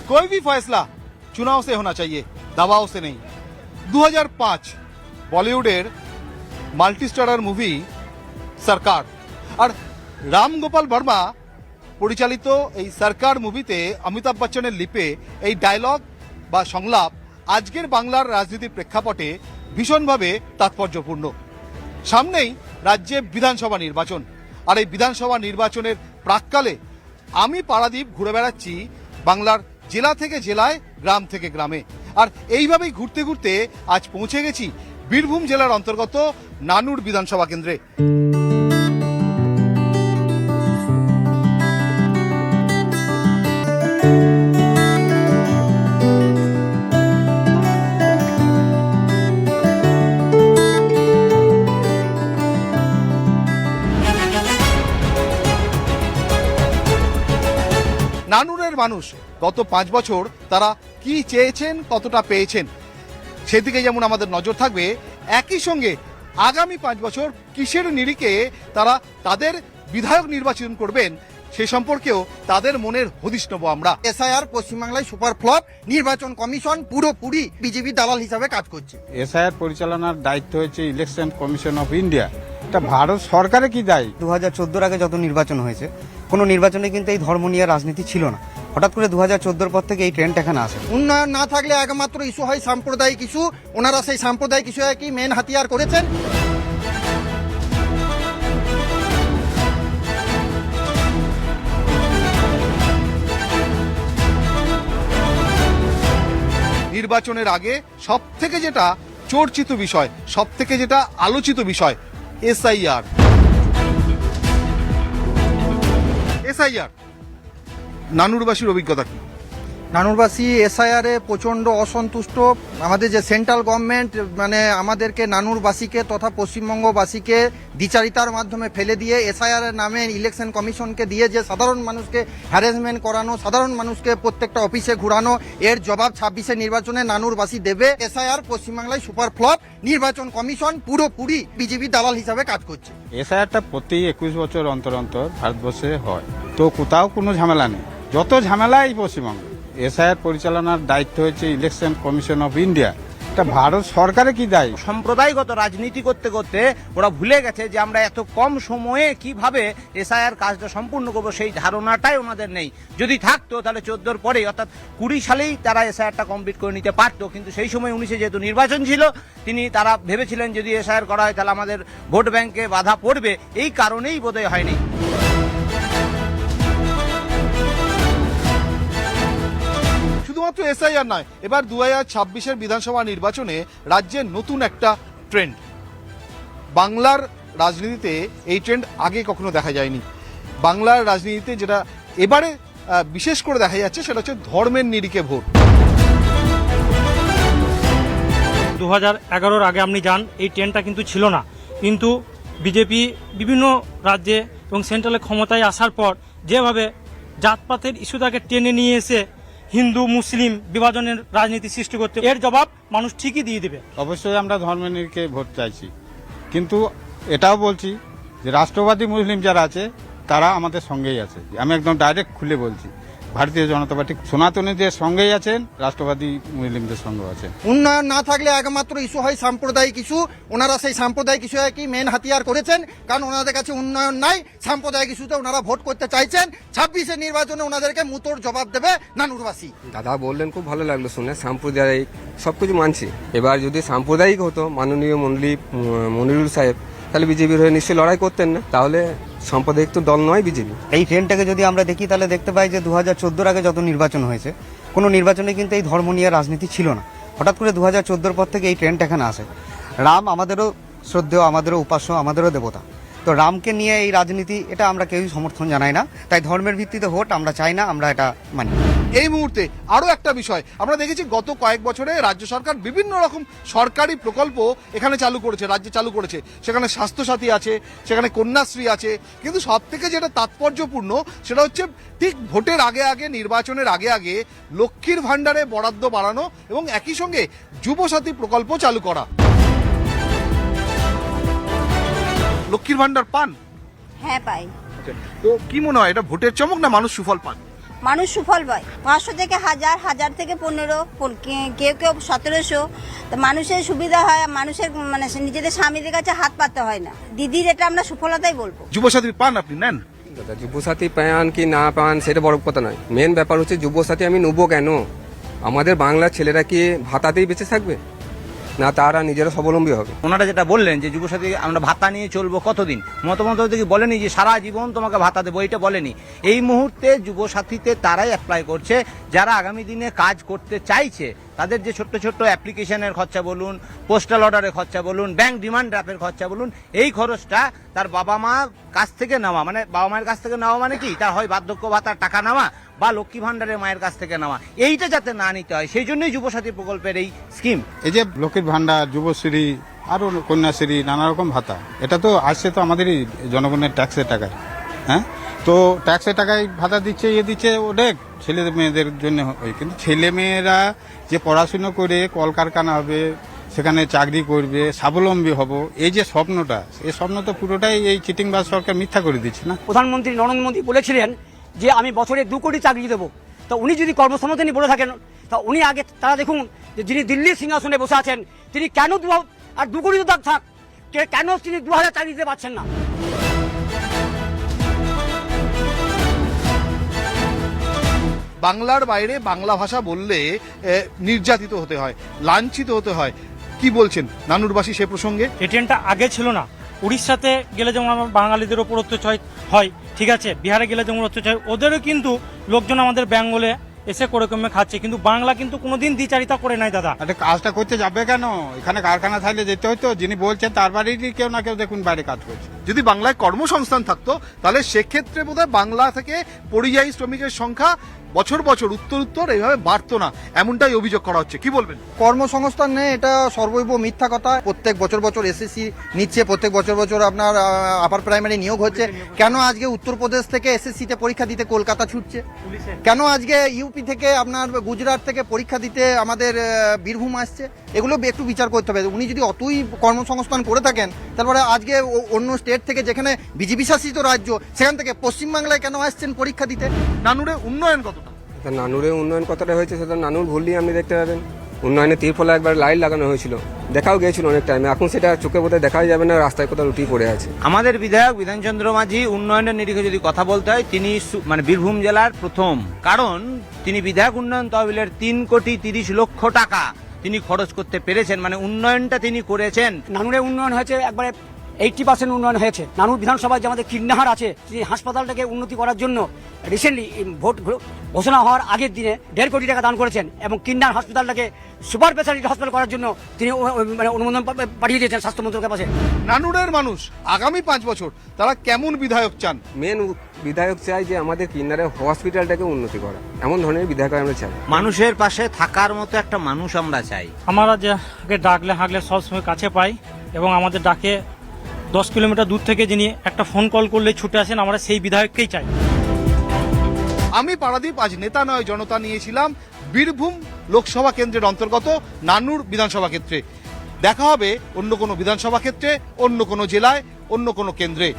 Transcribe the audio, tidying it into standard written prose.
कोई भी फैसला चुनाव से होना चाहिए, दबाव से नहीं। 2005 বলিউডের মাল্টিস্টারার মুভি সরকার, আর রাম গোপাল বর্মা পরিচালিত এই সরকার মুভিতে অমিতাভ বচ্চনের লিপে এই ডায়লগ বা সংলাপ আজকের বাংলার রাজনীতির প্রেক্ষাপটে ভীষণভাবে তাৎপর্যপূর্ণ। সামনেই রাজ্যে বিধানসভা নির্বাচন, আর এই বিধানসভা নির্বাচনের প্রাক্কালে আমি পারাদ্বীপ ঘুরে বেড়াচ্ছি বাংলার জেলা থেকে জেলায়, গ্রাম থেকে গ্রামে। আর এইভাবেই ঘুরতে ঘুরতে আজ পৌঁছে গেছি বীরভূম জেলার অন্তর্গত নানুর বিধানসভা কেন্দ্রে। নানুরের মানুষ গত 5 বছর তারা কি চেয়েছেন, কতটা পেয়েছেন, সেদিকে যেমন আমাদের নজর থাকবে, একই সঙ্গে আগামী 5 বছর কিসের নিরিখে তারা তাদের বিধায়ক নির্বাচন করবেন সে সম্পর্কেও তাদের মনের হদিশ নেব আমরা। এসআইআর পশ্চিমবাংলায় সুপার ফ্লপ, নির্বাচন কমিশন পুরোপুরি বিজেপি দালাল হিসাবে কাজ করছে। এসআইআর পরিচালনার দায়িত্ব হচ্ছে ইলেকশন কমিশন অফ ইন্ডিয়া। এটা ভারত সরকারে কি দায়ী? 2014 আগে যত নির্বাচন হয়েছে, কোনো নির্বাচনে কিন্তু এই ধর্ম নিয়ে রাজনীতি ছিল না। হঠাৎ করে 2014 পর থেকে এই ট্রেন্ড এখানে আসে। উন্নয়ন না থাকলে একমাত্র ইস্যু হয় সাম্প্রদায়িক ইস্যু। ওনারা সেই সাম্প্রদায়িক ইস্যুকে মেন হাতিয়ার করেছেন। নির্বাচনের আগে সব থেকে যেটা চর্চিত বিষয়, সব থেকে যেটা আলোচিত বিষয়, এসআইআর। নানুরবাসীর অভিজ্ঞতা কি? নানুরবাসী এসআইআর এ প্রচণ্ড অসন্তুষ্ট। আমাদের যে সেন্ট্রাল গভর্নমেন্ট মানে আমাদেরকে নানুরবাসীকে তথা পশ্চিমবঙ্গবাসীকে দ্বিচারিতার মাধ্যমে ফেলে দিয়ে এসআইআর এর নামে ইলেকশন কমিশনকে দিয়ে যে সাধারণ মানুষকে হ্যারাসমেন্ট করানো, সাধারণ মানুষকে প্রত্যেকটা অফিসে ঘুরানো, এর জবাব 26-এর নির্বাচনে নানুরবাসী দেবে। এসআইআর পশ্চিমবাংলায় সুপার ফ্লপ, নির্বাচন কমিশন পুরোপুরি বিজেপি দালাল হিসাবে কাজ করছে। এসআইআরটা প্রতি 21 বছর অন্তর অন্তর ভারতবর্ষে হয়, তো কোথাও কোনো ঝামেলা নেই। যত ঝামেলাই পশ্চিমবঙ্গে। এসআইআর পরিচালনার দায়িত্ব হচ্ছে ইলেকশন কমিশন অফ ইন্ডিয়া। এটা ভারত সরকারে কি দায়ী? সম্প্রদায়গত রাজনীতি করতে করতে ওরা ভুলে গেছে যে আমরা এত কম সময়ে কিভাবে এসআইআর কাজটা সম্পূর্ণ করবো, সেই ধারণাটাই ওনাদের নেই। যদি থাকতো তাহলে 14-র পরেই অর্থাৎ 20 সালেই তারা এসআইআরটা কমপ্লিট করে নিতে পারতো, কিন্তু সেই সময় 19-এ যেহেতু নির্বাচন ছিল, তারা ভেবেছিলেন যদি এসআইআর করা হয় তাহলে আমাদের ভোট ব্যাংকে বাধা পড়বে, এই কারণেই বোধহয় হয়নি। শুধুমাত্র এসআইআর নয়, এবার 2026-এর বিধানসভা নির্বাচনে রাজ্যে নতুন একটা ট্রেন্ড। বাংলার রাজনীতিতে এই ট্রেন্ড আগে কখনো দেখা যায়নি। বাংলার রাজনীতিতে যেটা এবারে বিশেষ করে দেখা যাচ্ছে সেটা হচ্ছে ধর্মের নিরিখে ভোট। 2011-র আগে আপনি যান, এই ট্রেন্ডটা কিন্তু ছিল না। কিন্তু বিজেপি বিভিন্ন রাজ্যে এবং সেন্ট্রালে ক্ষমতায় আসার পর যেভাবে জাতপাতের ইস্যুটাকে টেনে নিয়ে এসে হিন্দু মুসলিম বিভাজনের রাজনীতি সৃষ্টি করতে, এর জবাব মানুষ ঠিকই দিয়ে দেবে। অবশ্যই আমরা ধর্মের নিরিখে ভোট চাইছি, কিন্তু এটাও বলছি যে রাষ্ট্রবাদী মুসলিম যারা আছে তারা আমাদের সঙ্গেই আছে। আমি একদম ডাইরেক্ট খুলে বলছি, ভারতীয় জনতা পার্টি সনাতনীদের সঙ্গেই আছেন, রাষ্ট্রবাদী মুসলিমদের সঙ্গে আছেন। উন্নয়ন না থাকলে একমাত্র ইস্যু হয় সাম্প্রদায়িক ইস্যু। ওনারা সেই সাম্প্রদায়িক ইস্যুকে মেন হাতিয়ার করেছেন, কারণ ওনাদের কাছে উন্নয়ন নাই। সাম্প্রদায়িক ইস্যুতে ওনারা ভোট করতে চাইছেন। 26-এর নির্বাচনে ওনাদেরকে মুতোর জবাব দেবে নানুরবাসী। দাদা বললেন, খুব ভালো লাগলো শুনে। সাম্প্রদায়িক সবকিছু মানছি। এবার যদি সাম্প্রদায়িক হতো মাননীয় মনিরুল সাহেব, তাহলে বিজেপির হয়ে নিশ্চয়ই লড়াই করতেন না। তাহলে সাম্প্রদায়িক তো দল নয় বিজেপি। এই ট্রেন্ডটাকে যদি আমরা দেখি তাহলে দেখতে পাই যে 2014-র আগে যত নির্বাচন হয়েছে, কোনো নির্বাচনে কিন্তু এই ধর্ম নিয়ে রাজনীতি ছিল না। হঠাৎ করে 2014 পর থেকে এই ট্রেন্ড এখানে আসে। রাম আমাদেরও শ্রদ্ধেয়, আমাদেরও উপাস্য, আমাদেরও দেবতা। তো রামকে নিয়ে এই রাজনীতি, এটা আমরা কেউই সমর্থন জানাই না। তাই ধর্মের ভিত্তিতে ভোট আমরা চাই না, আমরা এটা মানি। এই মুহূর্তে আরো একটা বিষয় আমরা দেখেছি, গত কয়েক বছরে রাজ্য সরকার বিভিন্ন রকম সরকারি প্রকল্প এখানে চালু করেছে, রাজ্যে চালু করেছে। সেখানে স্বাস্থ্যসাথী আছে, সেখানে কন্যাশ্রী আছে, কিন্তু সব থেকে যেটা তাৎপর্যপূর্ণ সেটা হচ্ছে ঠিক ভোটের আগে আগে, নির্বাচনের আগে আগে লক্ষ্মীর ভাণ্ডারে বরাদ্দ বাড়ানো এবং একই সঙ্গে যুবসাথী প্রকল্প চালু করা। লক্ষ্মীর ভাণ্ডার পান? হ্যাঁ পাই। তো কি মনে হয়, এটা ভোটের চমক না মানুষ সুফল পান? মানুষ সুফল পায়। 500 থেকে 1000, 1000 থেকে 15, কেউ কেউ 1700। তো মানুষের সুবিধা হয়, মানুষের মানে নিজেদের স্বামীদের কাছে হাত পাততে হয় না। দিদির এটা আমরা সুফলতাই বলবো। যুবসাথী পান আপনি নেন? দাদা যুবসাথী পান কি না পান সেটা বড় কথা নয়, মেন ব্যাপার হচ্ছে যুবসাথী আমি নেবো কেন? আমাদের বাংলার ছেলেরা কি ভাতাতেই বেঁচে থাকবে, না তারা নিজেরা স্বাবলম্বী হবে? ওনারা যেটা বললেন যে যুবসাথী আমরা ভাতা নিয়ে চলবো কতদিন, মতামত কি বলেনি যে সারা জীবন তোমাকে ভাতা দেবো, এটা বলেনি। এই মুহূর্তে যুবসাথীতে তারাই অ্যাপ্লাই করছে যারা আগামী দিনে কাজ করতে চাইছে। তাদের যে ছোট্ট ছোট্ট অ্যাপ্লিকেশনের খরচা বলুন, পোস্টাল অর্ডারের খরচা বলুন, ব্যাংক ডিমান্ড ড্রাফটের খরচা বলুন, এই খরচটা তার বাবা মা কাছ থেকে নেওয়া, মানে বাবা মায়ের কাছ থেকে নেওয়া মানে কি, তার হয় বার্ধক্য ভাতার টাকা নেওয়া বা লক্ষ্মী ভান্ডারের মায়ের কাছ থেকে নেওয়া, এইটা যাতে না নিতে হয় সেই জন্যই যুবসাথী প্রকল্পের এই স্কিম। এই যে লক্ষ্মীর ভান্ডার, যুবশ্রী, আরও কন্যাশ্রী, নানা রকম ভাতা, এটা তো আসছে তো আমাদেরই জনগণের ট্যাক্সের টাকায়। হ্যাঁ, তো ট্যাক্সের টাকায় ভাতা দিচ্ছে, দিচ্ছে অনেক ছেলে মেয়েদের জন্য হয়, কিন্তু ছেলে মেয়েরা যে পড়াশুনো করে কলকারখানা হবে, সেখানে চাকরি করবে, স্বাবলম্বী হব, এই যে স্বপ্নটা, এই স্বপ্ন তো পুরোটাই এই চিটিংবাজ সরকার মিথ্যা করে দিচ্ছে না। প্রধানমন্ত্রী নরেন্দ্র মোদী বলেছিলেন যে আমি বছরে 2 কোটি চাকরি দেবো। তো উনি যদি কর্মসংস্থান নিয়ে বলে থাকেন, তা উনি আগে তারা দেখুন যে যিনি দিল্লির সিংহাসনে বসে আছেন তিনি কেন 2 কোটি তো থাক, কেন তিনি 2000 চাকরি দিতে পারছেন না? বাংলার বাইরে বাংলা ভাষা বললে নির্যাতিত হতে হয়, লাঞ্ছিত হতে হয়। কি বলছেন নানুরবাসী সে প্রসঙ্গে? এই ট্রেনটা আগে ছিল না। উড়িষ্যাতে গেলে যেমন আমার বাঙালিদের ওপর অত্যাচার হয়, ঠিক আছে, বিহারে গেলে যেমন অত্যাচার, ওদেরও কিন্তু লোকজন আমাদের বেঙ্গলে এসে করে কমে খাচ্ছে, কিন্তু বাংলা কিন্তু কোনোদিন দ্বিচারিতা করে নাই দাদা। আরে কাজটা করতে যাবে কেন? এখানে কারখানা থাকলে যেতে হইতো। যিনি বলছেন তার বাড়িরই কেউ না কেউ দেখুন বাইরে কাজ করছে। যদি বাংলায় কর্মসংস্থান থাকতো তাহলে সেক্ষেত্রে বোধহয় বাংলা থেকে পরিযায়ী শ্রমিকের সংখ্যা বছর বছর উত্তর এইভাবে বাড়তো না, এমনটাই অভিযোগ করা হচ্ছে। কি বলবেন? কর্মসংস্থান নেই, এটা সর্বৈব মিথ্যা কথা। প্রত্যেক বছর বছর এসএসসি নিচ্ছে, প্রত্যেক বছর বছর আপনার আপার প্রাইমারি নিয়োগ হচ্ছে। কেন আজকে উত্তরপ্রদেশ থেকে এসএসসিতে পরীক্ষা দিতে কলকাতা ছুটছে? কেন আজকে ইউপি থেকে আপনার গুজরাট থেকে পরীক্ষা দিতে আমাদের বীরভূম আসছে? এগুলো একটু বিচার করতে হবে। উনি যদি অতই কর্মসংস্থান করে থাকেন, তারপরে আজকে অন্য স্টেট থেকে, যেখানে বিজেপি শাসিত রাজ্য, সেখান থেকে পশ্চিমবাংলায় কেন আসছেন পরীক্ষা দিতে? নানুরে উন্নয়ন কতটা? নানুরে উন্নয়ন কতটা হয়েছে সেটা নানুর ভুললেই আপনি দেখতে পাবেন। উন্নয়নের তীরফলা একবার লাইট লাগানো হয়েছিল, দেখাও গিয়েছিল অনেক টাইমে, এখন সেটা চোখে বোধহয় দেখাই যাবে না, রাস্তায় কোথাও লুটিয়ে পড়ে আছে। আমাদের বিধায়ক বিধানচন্দ্র মাঝি উন্নয়নের নিরিখে যদি কথা বলতে হয়, তিনি মানে বীরভূম জেলার প্রথম, কারণ তিনি বিধায়ক উন্নয়ন তহবিলের 3,30,00,000 টাকা তিনি খরচ করতে পেরেছেন, মানে উন্নয়নটা তিনি করেছেন। নানুরে উন্নয়ন হয়েছে একবারে 80% উন্নয়ন হয়েছে। নানুর বিধানসভায় যে আমাদের কিডনাহার আছে, সেই হাসপাতালটাকে উন্নতি করার জন্য রিসেন্টলি ভোট ঘোষণা হওয়ার আগের দিনে 1.5 কোটি টাকা দান করেছেন, এবং কিডনার হাসপাতালটাকে সুপার স্পেশালিটি হাসপাতাল করার জন্য তিনি মানে অনুমোদন পাঠিয়ে দিয়েছেন স্বাস্থ্য মন্ত্রকের কাছে। নানুরের মানুষ আগামী 5 বছর তারা কেমন বিধায়ক চান? মেন বিধায়ক চাই যে আমাদের কিন্নারের হসপিটালটাকে উন্নতি করা, এমন ধরনের বিধায়ক আমরা চাই। মানুষের পাশে থাকার মতো একটা মানুষ আমরা চাই। আমরা যে ডাকলে হাঁকলে সবসময় কাছে পাই, এবং আমাদের ডাকে 10 কিলোমিটার দূর থেকে যিনি একটা ফোন কল করলে ছুটে আসেন, আমরা সেই বিধায়ককেই চাই। আমি পারাদীপ আজ নেতা নয় জনতা নিয়েছিলাম বীরভূম লোকসভা কেন্দ্রের অন্তর্গত নানুর বিধানসভা ক্ষেত্রে। দেখা হবে অন্য কোনো বিধানসভা ক্ষেত্রে, অন্য কোনো জেলায়, অন্য কোনো কেন্দ্রে।